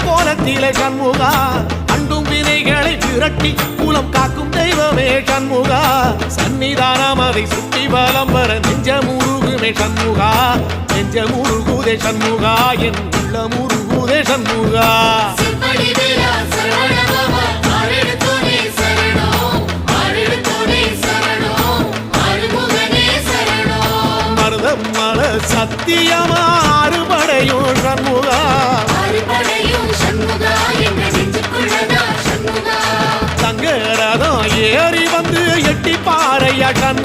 கோலத்திலே சண்முகா அண்டும் வினைகளை விரட்டி குலம் காக்கும் தெய்வமே சண்முகா சன்னிதானம் அதை சுற்றி பலம் வர நெஞ்சமுருகுமே சண்முகா நெஞ்சமுருகுதே சண்முகா என் உள்ளமுருகுதே சண்முகா மருதம் மல சத்தியமா அறுபடையும் சண்முகா தங்கரதம் ஏறி வந்து எட்டி பாறையா சண்முகா